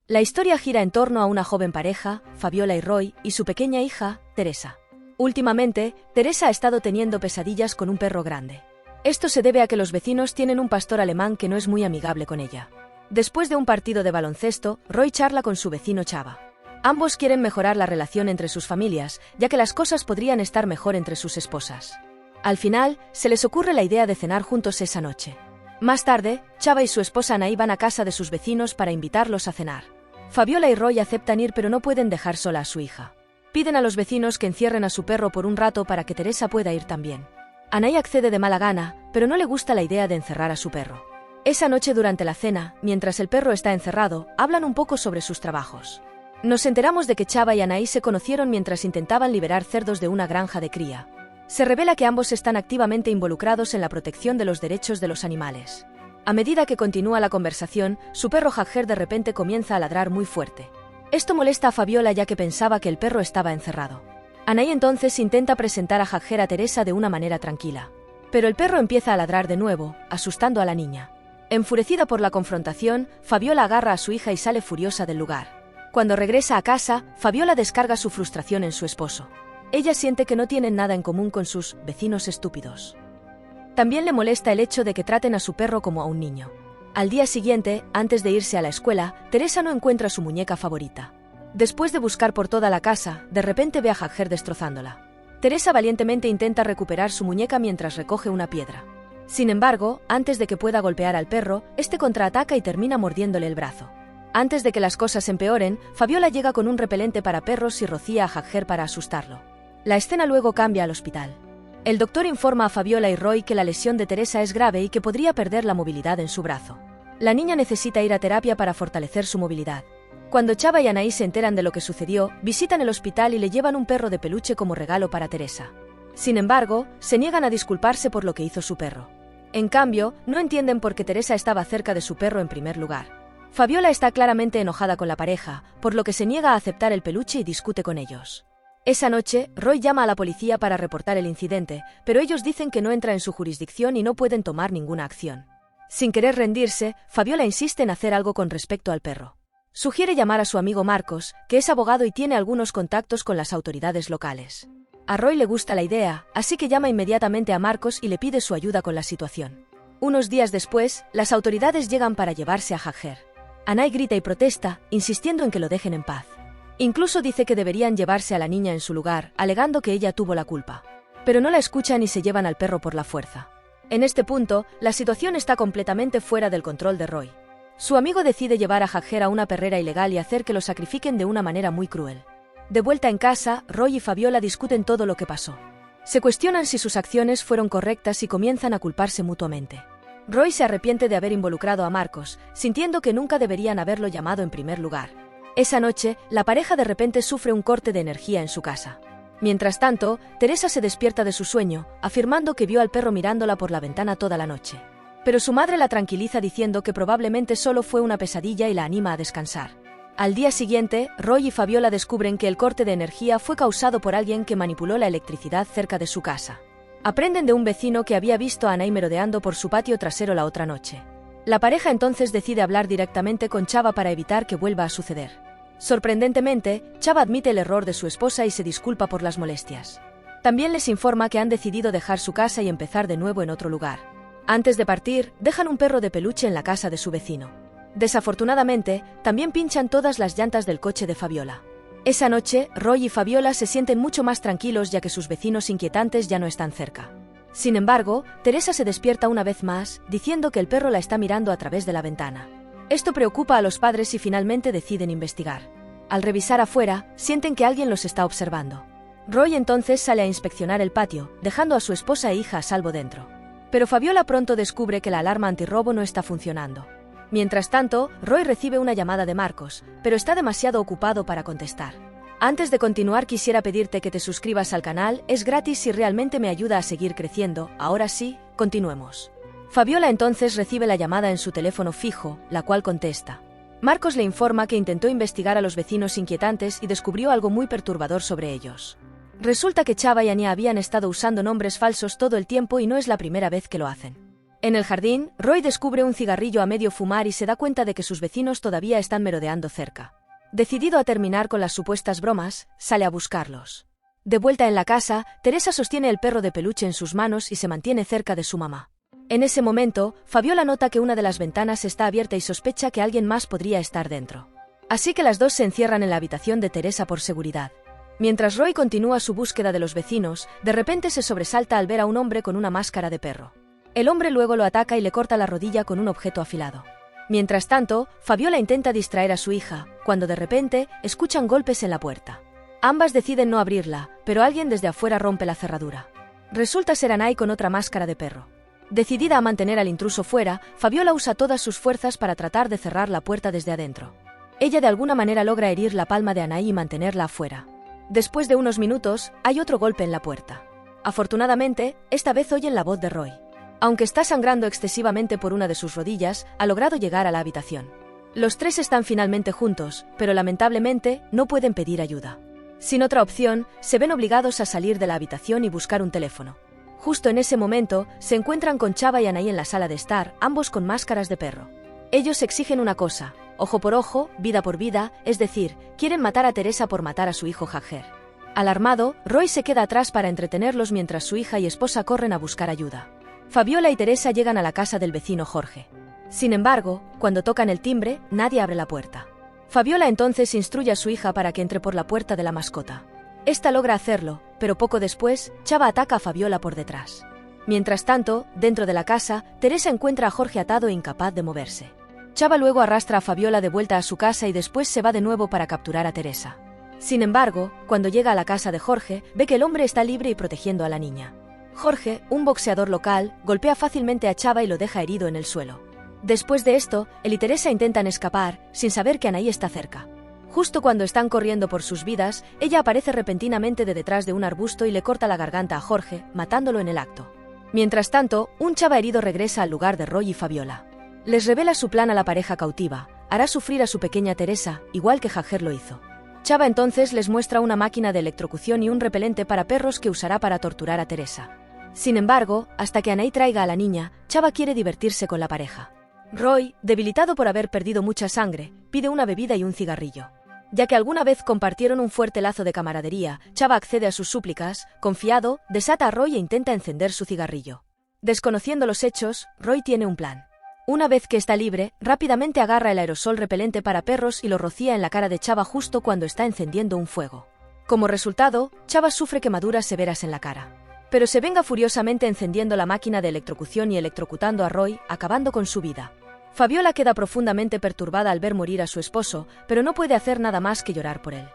La historia gira en torno a una joven pareja, Fabiola y Roy, y su pequeña hija, Teresa. Últimamente, Teresa ha estado teniendo pesadillas con un perro grande. Esto se debe a que los vecinos tienen un pastor alemán que no es muy amigable con ella. Después de un partido de baloncesto, Roy charla con su vecino Chava. Ambos quieren mejorar la relación entre sus familias, ya que las cosas podrían estar mejor entre sus esposas. Al final, se les ocurre la idea de cenar juntos esa noche. Más tarde, Chava y su esposa Anaí van a casa de sus vecinos para invitarlos a cenar. Fabiola y Roy aceptan ir pero no pueden dejar sola a su hija. Piden a los vecinos que encierren a su perro por un rato para que Teresa pueda ir también. Anaí accede de mala gana, pero no le gusta la idea de encerrar a su perro. Esa noche durante la cena, mientras el perro está encerrado, hablan un poco sobre sus trabajos. Nos enteramos de que Chava y Anaí se conocieron mientras intentaban liberar cerdos de una granja de cría. Se revela que ambos están activamente involucrados en la protección de los derechos de los animales. A medida que continúa la conversación, su perro Jagger de repente comienza a ladrar muy fuerte. Esto molesta a Fabiola ya que pensaba que el perro estaba encerrado. Anaí entonces intenta presentar a Jagger a Teresa de una manera tranquila. Pero el perro empieza a ladrar de nuevo, asustando a la niña. Enfurecida por la confrontación, Fabiola agarra a su hija y sale furiosa del lugar. Cuando regresa a casa, Fabiola descarga su frustración en su esposo. Ella siente que no tienen nada en común con sus vecinos estúpidos. También le molesta el hecho de que traten a su perro como a un niño. Al día siguiente, antes de irse a la escuela, Teresa no encuentra su muñeca favorita. Después de buscar por toda la casa, de repente ve a Jagger destrozándola. Teresa valientemente intenta recuperar su muñeca mientras recoge una piedra. Sin embargo, antes de que pueda golpear al perro, este contraataca y termina mordiéndole el brazo. Antes de que las cosas empeoren, Fabiola llega con un repelente para perros y rocía a Jagger para asustarlo. La escena luego cambia al hospital. El doctor informa a Fabiola y Roy que la lesión de Teresa es grave y que podría perder la movilidad en su brazo. La niña necesita ir a terapia para fortalecer su movilidad. Cuando Chava y Anaí se enteran de lo que sucedió, visitan el hospital y le llevan un perro de peluche como regalo para Teresa. Sin embargo, se niegan a disculparse por lo que hizo su perro. En cambio, no entienden por qué Teresa estaba cerca de su perro en primer lugar. Fabiola está claramente enojada con la pareja, por lo que se niega a aceptar el peluche y discute con ellos. Esa noche, Roy llama a la policía para reportar el incidente, pero ellos dicen que no entra en su jurisdicción y no pueden tomar ninguna acción. Sin querer rendirse, Fabiola insiste en hacer algo con respecto al perro. Sugiere llamar a su amigo Marcos, que es abogado y tiene algunos contactos con las autoridades locales. A Roy le gusta la idea, así que llama inmediatamente a Marcos y le pide su ayuda con la situación. Unos días después, las autoridades llegan para llevarse a Jagger. Anaí grita y protesta, insistiendo en que lo dejen en paz. Incluso dice que deberían llevarse a la niña en su lugar, alegando que ella tuvo la culpa. Pero no la escuchan y se llevan al perro por la fuerza. En este punto, la situación está completamente fuera del control de Roy. Su amigo decide llevar a Jagger a una perrera ilegal y hacer que lo sacrifiquen de una manera muy cruel. De vuelta en casa, Roy y Fabiola discuten todo lo que pasó. Se cuestionan si sus acciones fueron correctas y comienzan a culparse mutuamente. Roy se arrepiente de haber involucrado a Marcos, sintiendo que nunca deberían haberlo llamado en primer lugar. Esa noche, la pareja de repente sufre un corte de energía en su casa. Mientras tanto, Teresa se despierta de su sueño, afirmando que vio al perro mirándola por la ventana toda la noche. Pero su madre la tranquiliza diciendo que probablemente solo fue una pesadilla y la anima a descansar. Al día siguiente, Roy y Fabiola descubren que el corte de energía fue causado por alguien que manipuló la electricidad cerca de su casa. Aprenden de un vecino que había visto a Anaí merodeando por su patio trasero la otra noche. La pareja entonces decide hablar directamente con Chava para evitar que vuelva a suceder. Sorprendentemente, Chava admite el error de su esposa y se disculpa por las molestias. También les informa que han decidido dejar su casa y empezar de nuevo en otro lugar. Antes de partir, dejan un perro de peluche en la casa de su vecino. Desafortunadamente, también pinchan todas las llantas del coche de Fabiola. Esa noche, Roy y Fabiola se sienten mucho más tranquilos ya que sus vecinos inquietantes ya no están cerca. Sin embargo, Teresa se despierta una vez más, diciendo que el perro la está mirando a través de la ventana. Esto preocupa a los padres y finalmente deciden investigar. Al revisar afuera, sienten que alguien los está observando. Roy entonces sale a inspeccionar el patio, dejando a su esposa e hija a salvo dentro. Pero Fabiola pronto descubre que la alarma antirrobo no está funcionando. Mientras tanto, Roy recibe una llamada de Marcos, pero está demasiado ocupado para contestar. Antes de continuar quisiera pedirte que te suscribas al canal, es gratis y realmente me ayuda a seguir creciendo. Ahora sí, continuemos. Fabiola entonces recibe la llamada en su teléfono fijo, la cual contesta. Marcos le informa que intentó investigar a los vecinos inquietantes y descubrió algo muy perturbador sobre ellos. Resulta que Chava y Ania habían estado usando nombres falsos todo el tiempo y no es la primera vez que lo hacen. En el jardín, Roy descubre un cigarrillo a medio fumar y se da cuenta de que sus vecinos todavía están merodeando cerca. Decidido a terminar con las supuestas bromas, sale a buscarlos. De vuelta en la casa, Teresa sostiene el perro de peluche en sus manos y se mantiene cerca de su mamá. En ese momento, Fabiola nota que una de las ventanas está abierta y sospecha que alguien más podría estar dentro. Así que las dos se encierran en la habitación de Teresa por seguridad. Mientras Roy continúa su búsqueda de los vecinos, de repente se sobresalta al ver a un hombre con una máscara de perro. El hombre luego lo ataca y le corta la rodilla con un objeto afilado. Mientras tanto, Fabiola intenta distraer a su hija, cuando de repente escuchan golpes en la puerta. Ambas deciden no abrirla, pero alguien desde afuera rompe la cerradura. Resulta ser Anay con otra máscara de perro. Decidida a mantener al intruso fuera, Fabiola usa todas sus fuerzas para tratar de cerrar la puerta desde adentro. Ella de alguna manera logra herir la palma de Anay y mantenerla afuera. Después de unos minutos, hay otro golpe en la puerta. Afortunadamente, esta vez oyen la voz de Roy. Aunque está sangrando excesivamente por una de sus rodillas, ha logrado llegar a la habitación. Los tres están finalmente juntos, pero lamentablemente no pueden pedir ayuda. Sin otra opción, se ven obligados a salir de la habitación y buscar un teléfono. Justo en ese momento, se encuentran con Chava y Anay en la sala de estar, ambos con máscaras de perro. Ellos exigen una cosa, ojo por ojo, vida por vida, es decir, quieren matar a Teresa por matar a su hijo Jagger. Alarmado, Roy se queda atrás para entretenerlos mientras su hija y esposa corren a buscar ayuda. Fabiola y Teresa llegan a la casa del vecino Jorge. Sin embargo, cuando tocan el timbre, nadie abre la puerta. Fabiola entonces instruye a su hija para que entre por la puerta de la mascota. Esta logra hacerlo, pero poco después, Chava ataca a Fabiola por detrás. Mientras tanto, dentro de la casa, Teresa encuentra a Jorge atado e incapaz de moverse. Chava luego arrastra a Fabiola de vuelta a su casa y después se va de nuevo para capturar a Teresa. Sin embargo, cuando llega a la casa de Jorge, ve que el hombre está libre y protegiendo a la niña. Jorge, un boxeador local, golpea fácilmente a Chava y lo deja herido en el suelo. Después de esto, él y Teresa intentan escapar, sin saber que Anay está cerca. Justo cuando están corriendo por sus vidas, ella aparece repentinamente de detrás de un arbusto y le corta la garganta a Jorge, matándolo en el acto. Mientras tanto, un Chava herido regresa al lugar de Roy y Fabiola. Les revela su plan a la pareja cautiva: hará sufrir a su pequeña Teresa, igual que Jagger lo hizo. Chava entonces les muestra una máquina de electrocución y un repelente para perros que usará para torturar a Teresa. Sin embargo, hasta que Anay traiga a la niña, Chava quiere divertirse con la pareja. Roy, debilitado por haber perdido mucha sangre, pide una bebida y un cigarrillo. Ya que alguna vez compartieron un fuerte lazo de camaradería, Chava accede a sus súplicas, confiado, desata a Roy e intenta encender su cigarrillo. Desconociendo los hechos, Roy tiene un plan. Una vez que está libre, rápidamente agarra el aerosol repelente para perros y lo rocía en la cara de Chava justo cuando está encendiendo un fuego. Como resultado, Chava sufre quemaduras severas en la cara. Pero se venga furiosamente encendiendo la máquina de electrocución y electrocutando a Roy, acabando con su vida. Fabiola queda profundamente perturbada al ver morir a su esposo, pero no puede hacer nada más que llorar por él.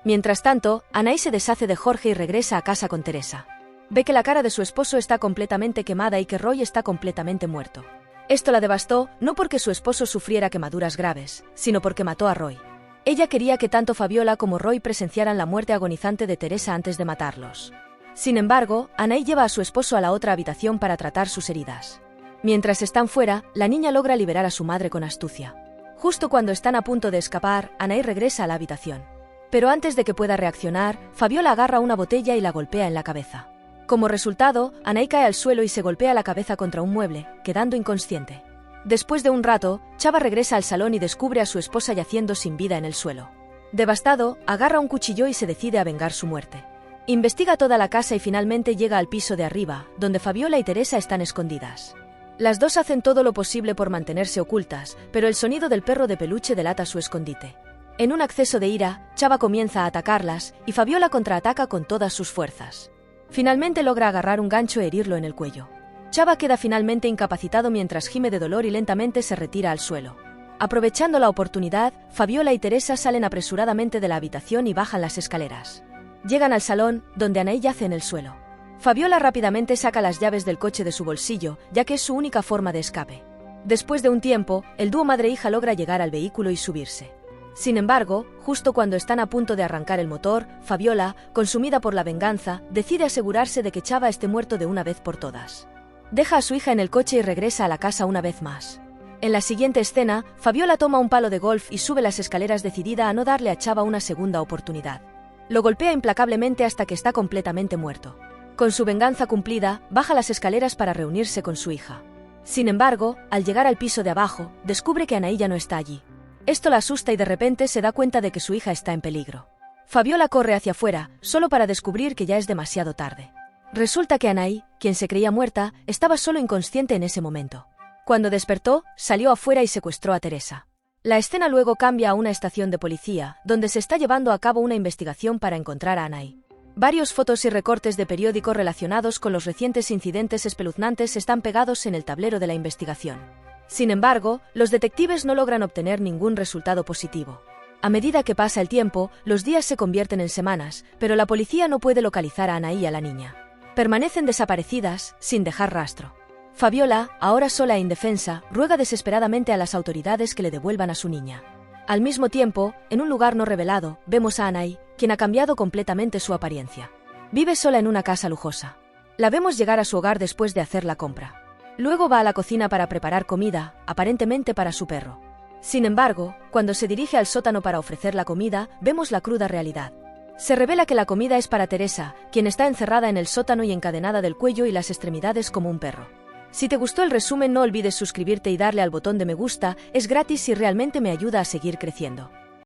Mientras tanto, Anay se deshace de Jorge y regresa a casa con Teresa. Ve que la cara de su esposo está completamente quemada y que Roy está completamente muerto. Esto la devastó, no porque su esposo sufriera quemaduras graves, sino porque mató a Roy. Ella quería que tanto Fabiola como Roy presenciaran la muerte agonizante de Teresa antes de matarlos. Sin embargo, Anay lleva a su esposo a la otra habitación para tratar sus heridas. Mientras están fuera, la niña logra liberar a su madre con astucia. Justo cuando están a punto de escapar, Anay regresa a la habitación. Pero antes de que pueda reaccionar, Fabiola agarra una botella y la golpea en la cabeza. Como resultado, Anay cae al suelo y se golpea la cabeza contra un mueble, quedando inconsciente. Después de un rato, Chava regresa al salón y descubre a su esposa yaciendo sin vida en el suelo. Devastado, agarra un cuchillo y se decide a vengar su muerte. Investiga toda la casa y finalmente llega al piso de arriba, donde Fabiola y Teresa están escondidas. Las dos hacen todo lo posible por mantenerse ocultas, pero el sonido del perro de peluche delata su escondite. En un acceso de ira, Chava comienza a atacarlas, y Fabiola contraataca con todas sus fuerzas. Finalmente logra agarrar un gancho e herirlo en el cuello. Chava queda finalmente incapacitado mientras gime de dolor y lentamente se retira al suelo. Aprovechando la oportunidad, Fabiola y Teresa salen apresuradamente de la habitación y bajan las escaleras. Llegan al salón, donde Anay yace en el suelo. Fabiola rápidamente saca las llaves del coche de su bolsillo, ya que es su única forma de escape. Después de un tiempo, el dúo madre-hija logra llegar al vehículo y subirse. Sin embargo, justo cuando están a punto de arrancar el motor, Fabiola, consumida por la venganza, decide asegurarse de que Chava esté muerto de una vez por todas. Deja a su hija en el coche y regresa a la casa una vez más. En la siguiente escena, Fabiola toma un palo de golf y sube las escaleras decidida a no darle a Chava una segunda oportunidad. Lo golpea implacablemente hasta que está completamente muerto. Con su venganza cumplida, baja las escaleras para reunirse con su hija. Sin embargo, al llegar al piso de abajo, descubre que Anaí ya no está allí. Esto la asusta y de repente se da cuenta de que su hija está en peligro. Fabiola corre hacia afuera, solo para descubrir que ya es demasiado tarde. Resulta que Anaí, quien se creía muerta, estaba solo inconsciente en ese momento. Cuando despertó, salió afuera y secuestró a Teresa. La escena luego cambia a una estación de policía, donde se está llevando a cabo una investigación para encontrar a Anaí. Varios fotos y recortes de periódico relacionados con los recientes incidentes espeluznantes están pegados en el tablero de la investigación. Sin embargo, los detectives no logran obtener ningún resultado positivo. A medida que pasa el tiempo, los días se convierten en semanas, pero la policía no puede localizar a Anaí y a la niña. Permanecen desaparecidas, sin dejar rastro. Fabiola, ahora sola e indefensa, ruega desesperadamente a las autoridades que le devuelvan a su niña. Al mismo tiempo, en un lugar no revelado, vemos a Anaí, quien ha cambiado completamente su apariencia. Vive sola en una casa lujosa. La vemos llegar a su hogar después de hacer la compra. Luego va a la cocina para preparar comida, aparentemente para su perro. Sin embargo, cuando se dirige al sótano para ofrecer la comida, vemos la cruda realidad. Se revela que la comida es para Teresa, quien está encerrada en el sótano y encadenada del cuello y las extremidades como un perro. Si te gustó el resumen, no olvides suscribirte y darle al botón de me gusta, es gratis y realmente me ayuda a seguir creciendo.